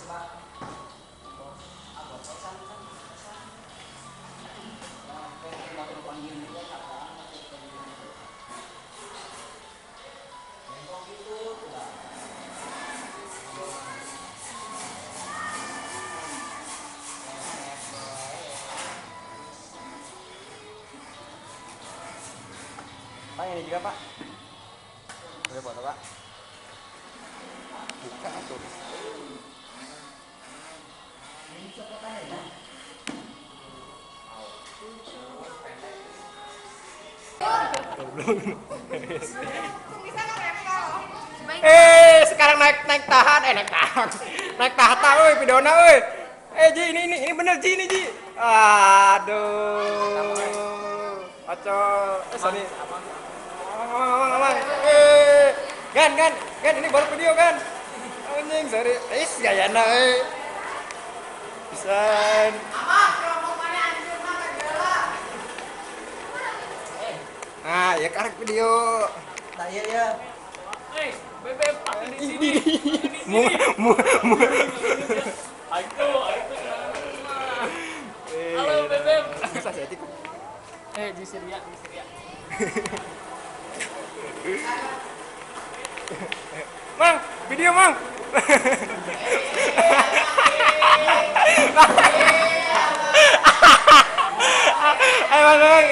Pak, ini juga Pak. Boleh foto Pak? Buka tuh. Sekarang naik tahan, naik tahta, videona, Ji, ini bener Ji, ini Ji. Aduh, acol, sorry. Aman. Gan, ini baru video kan. Anjing, sorry. Gayana, Pisan. Nah, ya karek video. Nah, ya. Bebek pakai di sini. Ayo. Halo Bebek. Di Syria. Mang, video Mang. Ayo Mang,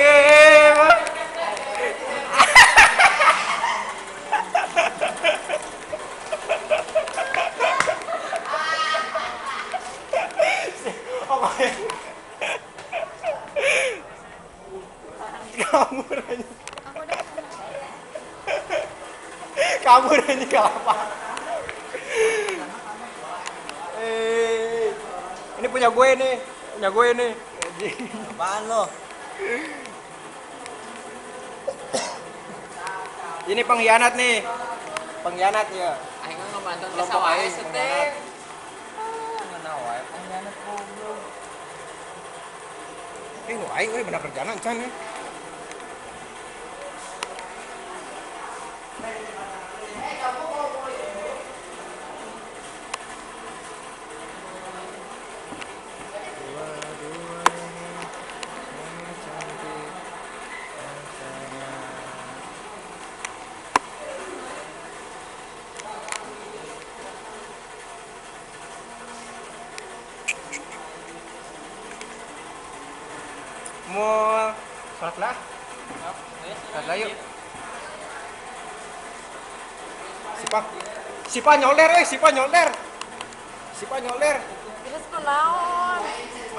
kabur aja kelapa. Ini punya gue nih. Apaan lo? Ini pengkhianat nih. Pengkhianat ya. Ayo ngebantu Kelompok aing. Kenal wae pengkhianat goblok. Nu aing benar kerjaan can ya. Mau sholat lah? Sholat lah yuk. Sipa nyolder. Terus kunaon?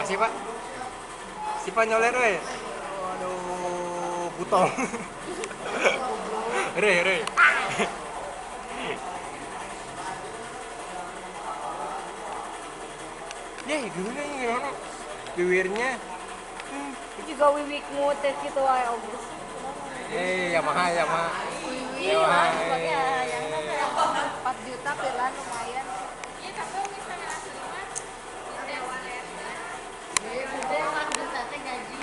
Masih Pak. Sipa nyolder Aduh, butong. Re. Gimana gimana? Bibirnya. Juga wiwikmu teh gitu wae Agus. Yamaha. Wiwi lah sebagai yang 4 juta pilan lumayan. Iya, tapi misalnya asli mah gede 4 juta teh gaji.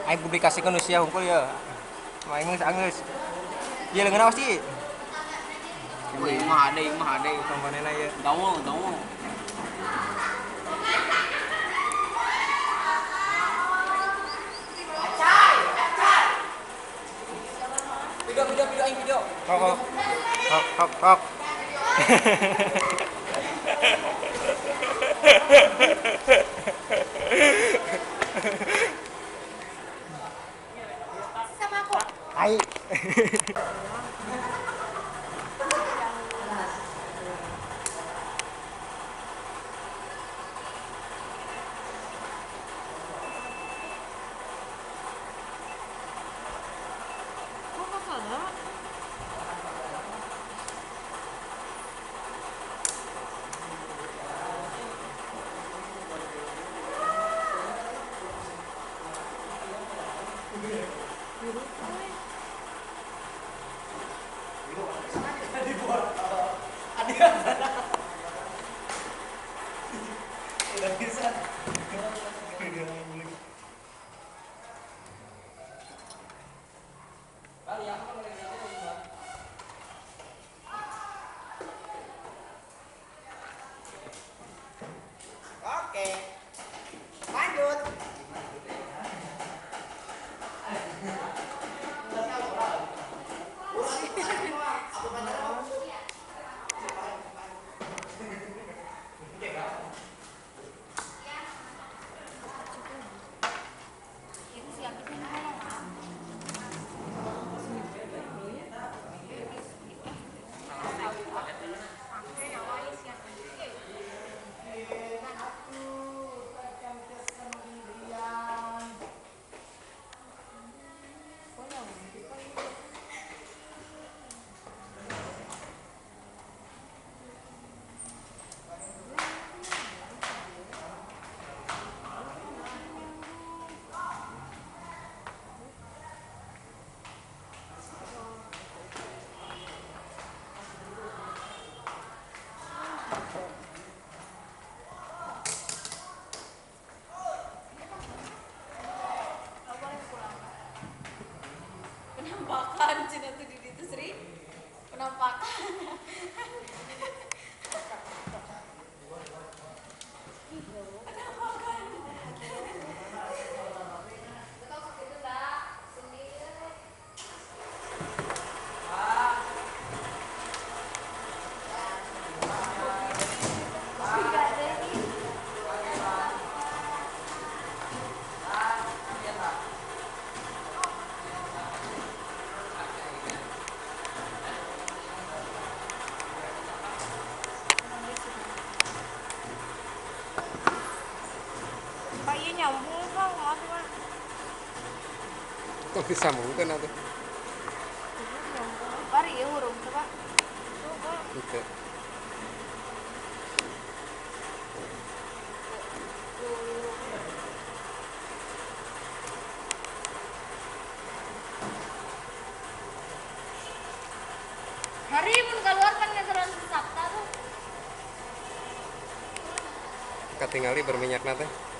Aing publikasikan usia unggul ya. Main geus. Ieu leungeun awas sih. Mah ada. Komponenna ya. Dawo. Video. Hok. Sama aku. Hai. Kok enggak salah? situ Sri penampakan. Pak, iya nyambung Kang, maaf Pak. Kok disambungkan atau? Nyambung. Pari ya huruf tuh Pak. Tuh Pak. Gitu. Hari pun keluar kan ngeseran Sabta tuh. Ketinggali berminyak nate.